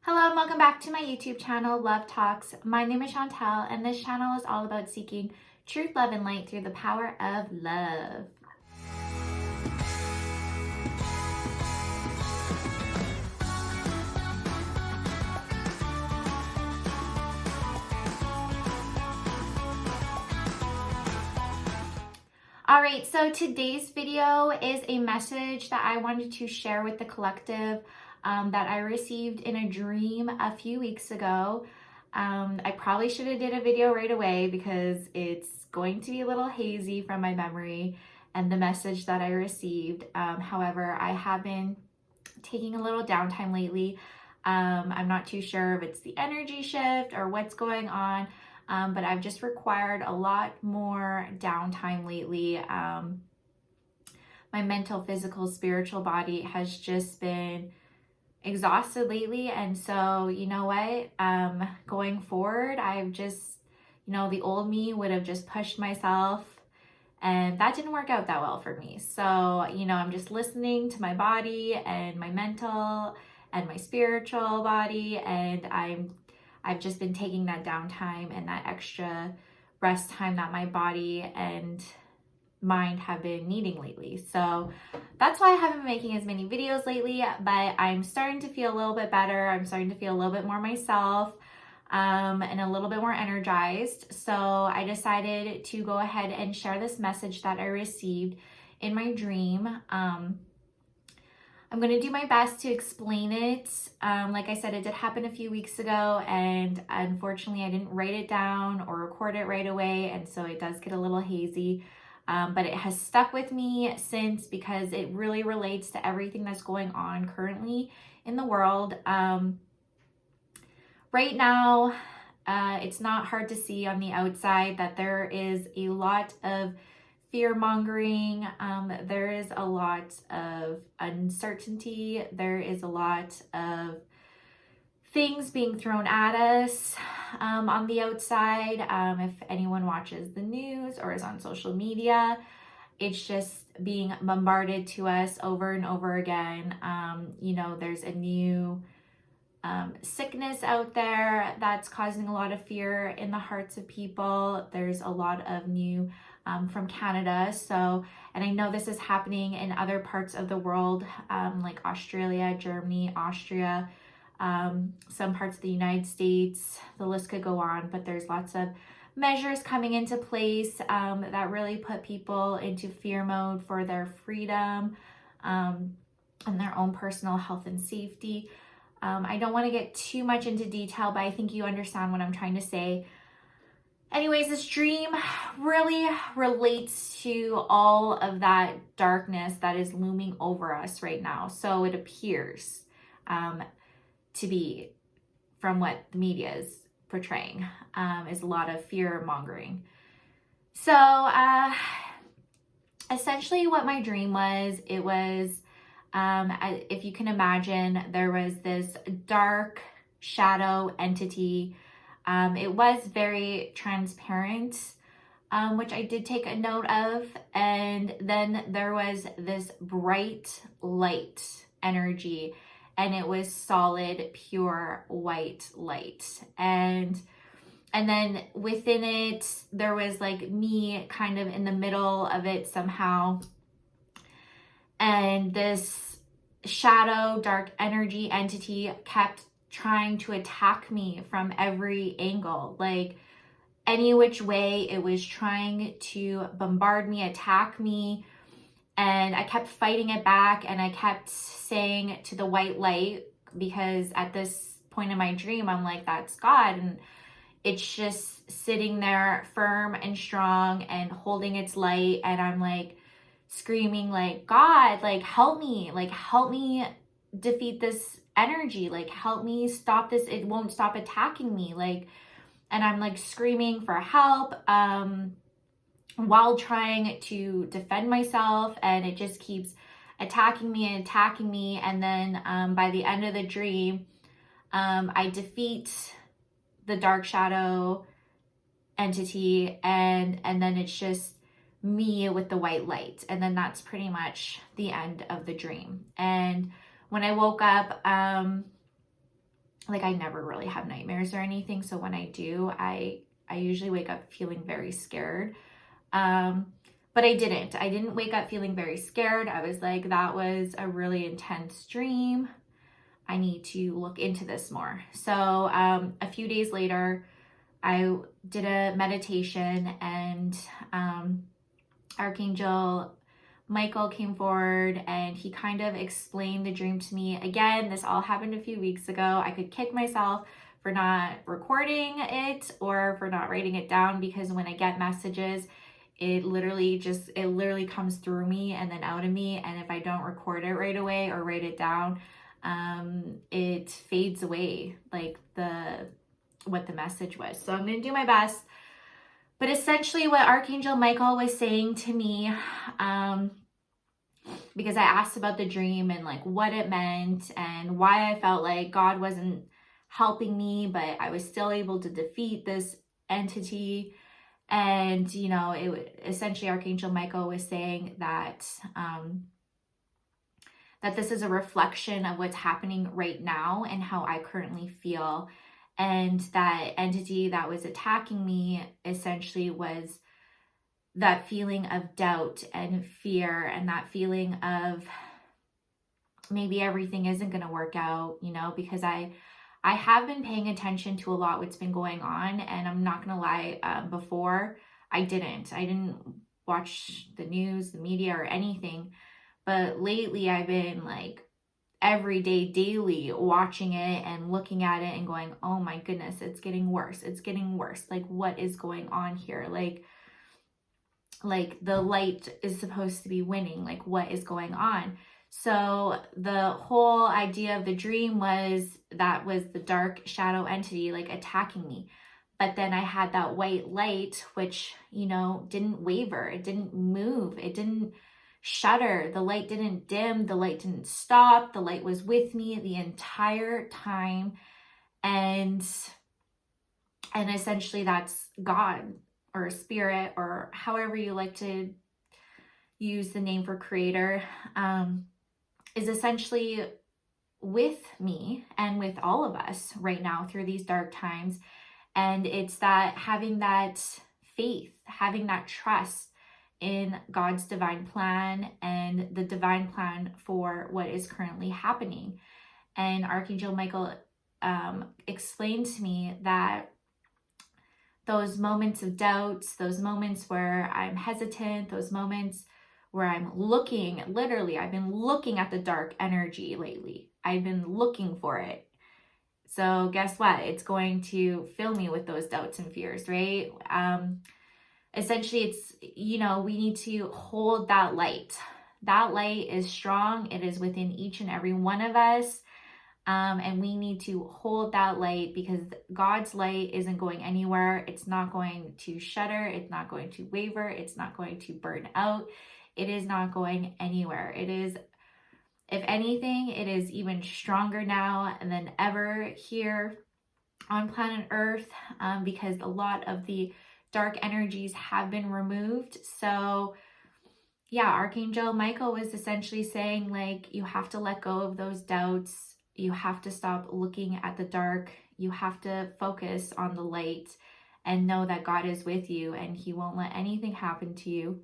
Hello and welcome back to my YouTube channel, Love Talks. My name is Chantel and this channel is all about seeking truth, love, and light through the power of love. Alright, so today's video is a message that I wanted to share with the collective that I received in a dream a few weeks ago. I probably should have did a video right away because it's going to be a little hazy from my memory and the message that I received. However, I have been taking a little downtime lately. I'm not too sure if it's the energy shift or what's going on. But I've just required a lot more downtime lately. My mental, physical, spiritual body has just been exhausted lately. And so, you know what? Going forward, I've just, the old me would have just pushed myself. And that didn't work out that well for me. So, I'm just listening to my body and my mental and my spiritual body. And I've just been taking that downtime and that extra rest time that my body and mind have been needing lately. So that's why I haven't been making as many videos lately, but I'm starting to feel a little bit better. I'm starting to feel a little bit more myself and a little bit more energized. So I decided to go ahead and share this message that I received in my dream. I'm going to do my best to explain it. Like I said, it did happen a few weeks ago, and unfortunately I didn't write it down or record it right away, and so it does get a little hazy. But it has stuck with me since because it really relates to everything that's going on currently in the world. Right now, it's not hard to see on the outside that there is a lot of fear-mongering, there is a lot of uncertainty, there is a lot of things being thrown at us on the outside. If anyone watches the news or is on social media, it's just being bombarded to us over and over again. There's a new sickness out there that's causing a lot of fear in the hearts of people. There's a lot of new from Canada. And I know this is happening in other parts of the world, like Australia, Germany, Austria, some parts of the United States. The list could go on, but there's lots of measures coming into place that really put people into fear mode for their freedom and their own personal health and safety. I don't want to get too much into detail, but I think you understand what I'm trying to say. Anyways, this dream really relates to all of that darkness that is looming over us right now. So it appears to be, from what the media is portraying, is a lot of fear mongering. So essentially what my dream was, it was, if you can imagine, there was this dark shadow entity. It was very transparent, which I did take a note of. And then there was this bright light energy, and it was solid, pure white light. And then within it, there was like me kind of in the middle of it somehow. And this shadow, dark energy entity kept trying to attack me from every angle. Like any which way, it was trying to bombard me, attack me. And I kept fighting it back, and I kept saying to the white light, because at this point in my dream, I'm like, that's God. And it's just sitting there firm and strong and holding its light. And I'm like screaming like, God, like help me defeat this energy, like help me stop this, it won't stop attacking me, like, and I'm like screaming for help while trying to defend myself, and it just keeps attacking me. And then by the end of the dream, I defeat the dark shadow entity, and then it's just me with the white light, and then that's pretty much the end of the dream. And when I woke up, like I never really have nightmares or anything. So when I do, I usually wake up feeling very scared. But I didn't wake up feeling very scared. I was like, that was a really intense dream. I need to look into this more. So a few days later, I did a meditation, and Archangel Michael came forward and he kind of explained the dream to me. Again, this all happened a few weeks ago. I could kick myself for not recording it or for not writing it down, because when I get messages, it literally comes through me and then out of me. And if I don't record it right away or write it down, it fades away, like what the message was. So I'm going to do my best. But essentially what Archangel Michael was saying to me, because I asked about the dream and like what it meant and why I felt like God wasn't helping me, but I was still able to defeat this entity. And, you know, essentially Archangel Michael was saying that, that this is a reflection of what's happening right now and how I currently feel. And that entity that was attacking me essentially was that feeling of doubt and fear, and that feeling of maybe everything isn't going to work out, you know, because I have been paying attention to a lot what's been going on. And I'm not going to lie, before I didn't watch the news, the media, or anything. But lately I've been like every day, daily watching it and looking at it and going, oh my goodness, it's getting worse. It's getting worse. Like, what is going on here? Like the light is supposed to be winning. Like, what is going on? So the whole idea of the dream was the dark shadow entity like attacking me. But then I had that white light, which, you know, didn't waver. It didn't move. It didn't shudder. The light didn't dim. The light didn't stop. The light was with me the entire time. And essentially that's God or spirit, or however you like to use the name for creator, is essentially with me and with all of us right now through these dark times. And it's that having that faith, having that trust in God's divine plan and the divine plan for what is currently happening. And Archangel Michael explained to me that those moments of doubts, those moments where I'm hesitant, those moments where I'm looking, literally, I've been looking at the dark energy lately. I've been looking for it. So guess what? It's going to fill me with those doubts and fears, right? Essentially, it's, you know, we need to hold that light. That light is strong. It is within each and every one of us. And we need to hold that light, because God's light isn't going anywhere. It's not going to shudder. It's not going to waver. It's not going to burn out. It is not going anywhere. It is, if anything, it is even stronger now than ever here on planet Earth, because a lot of the dark energies have been removed. So yeah, Archangel Michael was essentially saying, like, you have to let go of those doubts. You have to stop looking at the dark. You have to focus on the light and know that God is with you and he won't let anything happen to you.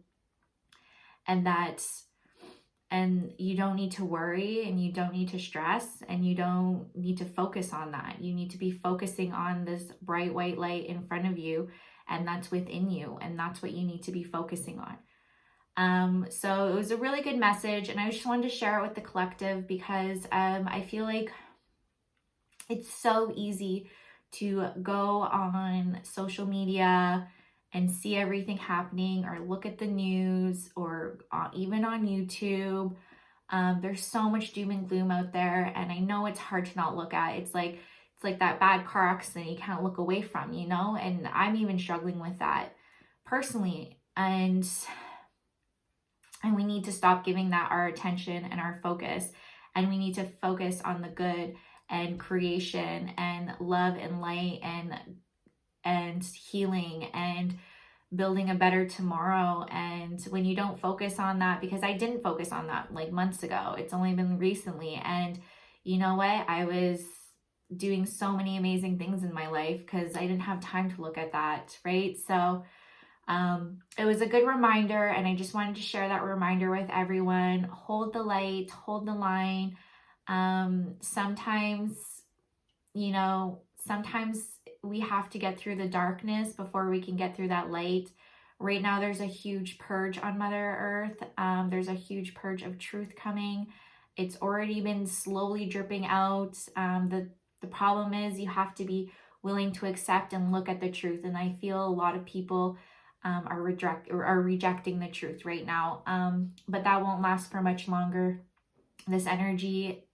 And you don't need to worry, and you don't need to stress, and you don't need to focus on that. You need to be focusing on this bright white light in front of you, and that's within you, and that's what you need to be focusing on. So it was a really good message, and I just wanted to share it with the collective, because I feel like it's so easy to go on social media and see everything happening, or look at the news, or even on YouTube. There's so much doom and gloom out there, and I know it's hard to not look at. It's like that bad car accident you can't look away from, you know? And I'm even struggling with that personally. And we need to stop giving that our attention and our focus. And we need to focus on the good and creation and love and light and healing and building a better tomorrow. And when you don't focus on that, because I didn't focus on that like months ago, it's only been recently. And you know what? I was doing so many amazing things in my life because I didn't have time to look at that, right? So it was a good reminder, and I just wanted to share that reminder with everyone. Hold the light, hold the line. Sometimes, sometimes we have to get through the darkness before we can get through that light. Right now, there's a huge purge on Mother Earth. There's a huge purge of truth coming. It's already been slowly dripping out. The problem is you have to be willing to accept and look at the truth. And I feel a lot of people are rejecting the truth right now. But that won't last for much longer. This energy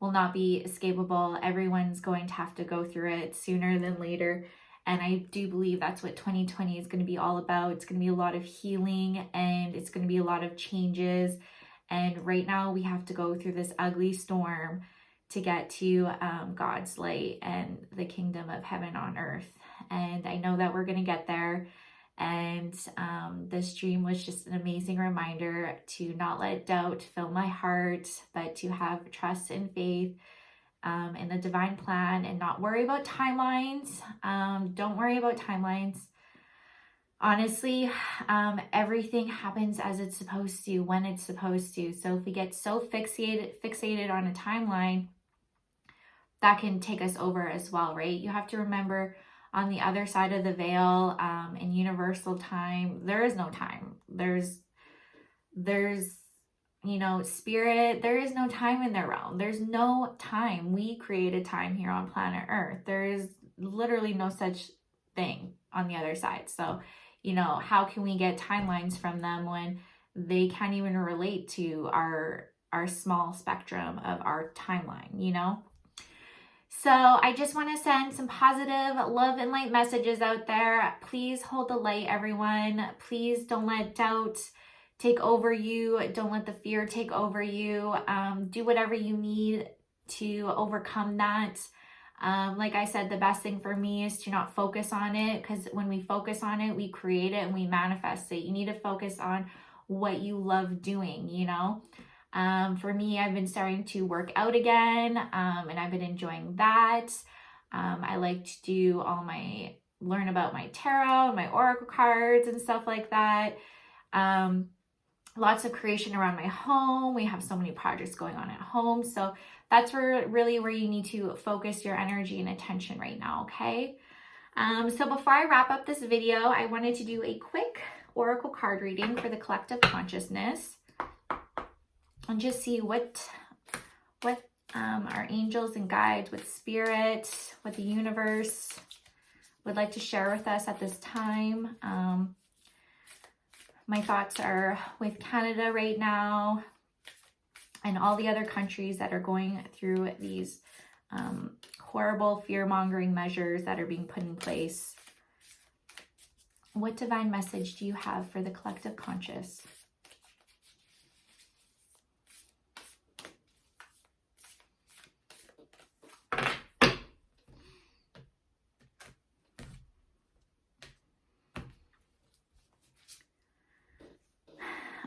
will not be escapable. Everyone's going to have to go through it sooner than later. And I do believe that's what 2020 is going to be all about. It's going to be a lot of healing, and it's going to be a lot of changes. And right now we have to go through this ugly storm to get to God's light and the kingdom of heaven on earth. And I know that we're going to get there. And this dream was just an amazing reminder to not let doubt fill my heart, but to have trust and faith in the divine plan and not worry about timelines. Don't worry about timelines. Honestly, everything happens as it's supposed to, when it's supposed to. So if we get so fixated on a timeline, that can take us over as well, right? You have to remember, on the other side of the veil, in universal time, there is no time. There's spirit, there is no time in their realm. There's no time. We created time here on planet Earth. There is literally no such thing on the other side. So, how can we get timelines from them when they can't even relate to our small spectrum of our timeline, So I just want to send some positive love and light messages out there. Please hold the light, everyone. Please don't let doubt take over you. Don't let the fear take over you. Do whatever you need to overcome that. Like I said, the best thing for me is to not focus on it, because when we focus on it, we create it and we manifest it. You need to focus on what you love doing, For me, I've been starting to work out again, and I've been enjoying that. I like to learn about my tarot, my oracle cards and stuff like that. Lots of creation around my home. We have so many projects going on at home. So that's really where you need to focus your energy and attention right now, okay? So before I wrap up this video, I wanted to do a quick oracle card reading for the collective consciousness and just see what our angels and guides, what spirit, what the universe would like to share with us at this time. My thoughts are with Canada right now and all the other countries that are going through these horrible fear-mongering measures that are being put in place. What divine message do you have for the collective conscious?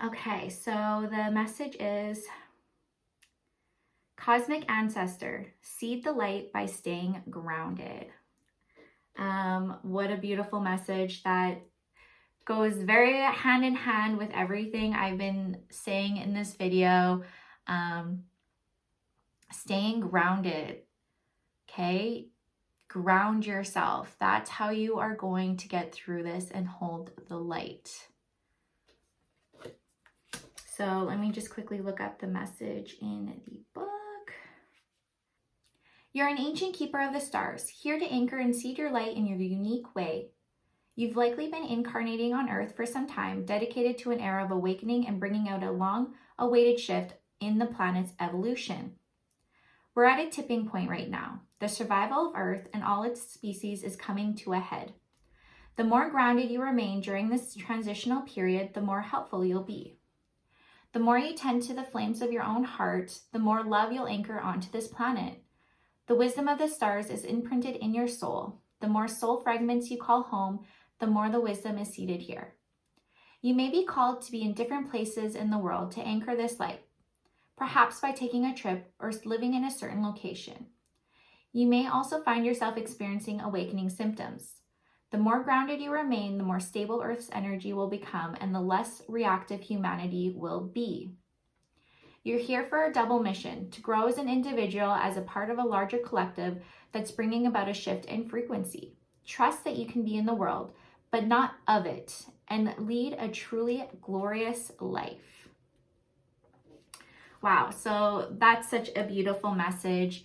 Okay, so the message is, Cosmic Ancestor, seed the light by staying grounded. What a beautiful message that goes very hand in hand with everything I've been saying in this video. Staying grounded, okay? Ground yourself. That's how you are going to get through this and hold the light. So let me just quickly look up the message in the book. You're an ancient keeper of the stars, here to anchor and seed your light in your unique way. You've likely been incarnating on Earth for some time, dedicated to an era of awakening and bringing out a long-awaited shift in the planet's evolution. We're at a tipping point right now. The survival of Earth and all its species is coming to a head. The more grounded you remain during this transitional period, the more helpful you'll be. The more you tend to the flames of your own heart, the more love you'll anchor onto this planet. The wisdom of the stars is imprinted in your soul. The more soul fragments you call home, the more the wisdom is seated here. You may be called to be in different places in the world to anchor this light, perhaps by taking a trip or living in a certain location. You may also find yourself experiencing awakening symptoms. The more grounded you remain, the more stable Earth's energy will become and the less reactive humanity will be. You're here for a double mission, to grow as an individual as a part of a larger collective that's bringing about a shift in frequency. Trust that you can be in the world, but not of it, and lead a truly glorious life. Wow, so that's such a beautiful message.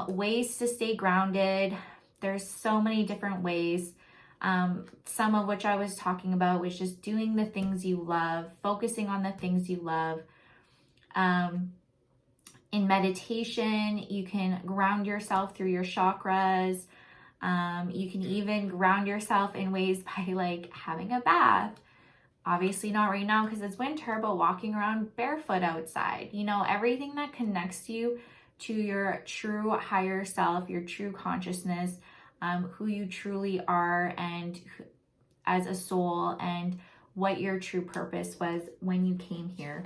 Ways to stay grounded. There's so many different ways. Some of which I was talking about was just doing the things you love, focusing on the things you love. In meditation, you can ground yourself through your chakras. You can even ground yourself in ways by like having a bath. Obviously not right now because it's winter, but walking around barefoot outside. You know, everything that connects you to your true higher self, your true consciousness, who you truly are and as a soul, and what your true purpose was when you came here.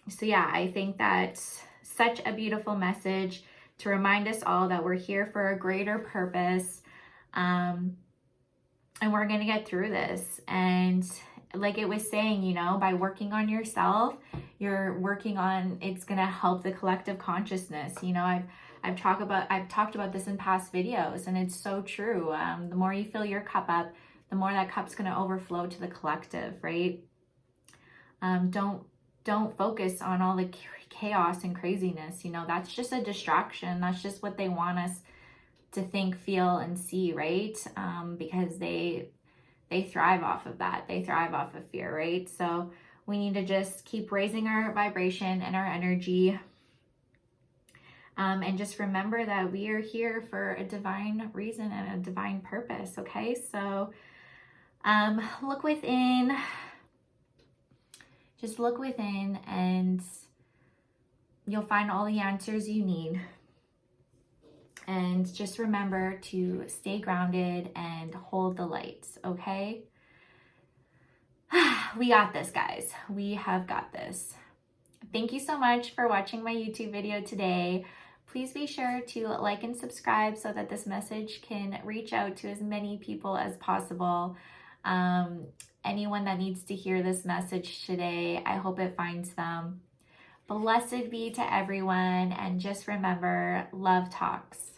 So yeah, I think that's such a beautiful message to remind us all that we're here for a greater purpose. And we're going to get through this. And like it was saying, you know, by working on yourself, it's going to help the collective consciousness. You know, I've talked about this in past videos, and it's so true. The more you fill your cup up, the more that cup's going to overflow to the collective, right? Don't focus on all the chaos and craziness. You know, that's just a distraction. That's just what they want us to think, feel, and see, right? Because they thrive off of that. They thrive off of fear, right? So we need to just keep raising our vibration and our energy. And just remember that we are here for a divine reason and a divine purpose, okay? So look within. Just look within and you'll find all the answers you need. And just remember to stay grounded and hold the light, okay? We got this, guys. We have got this. Thank you so much for watching my YouTube video today. Please be sure to like and subscribe so that this message can reach out to as many people as possible. Anyone that needs to hear this message today, I hope it finds them. Blessed be to everyone, and just remember, love talks.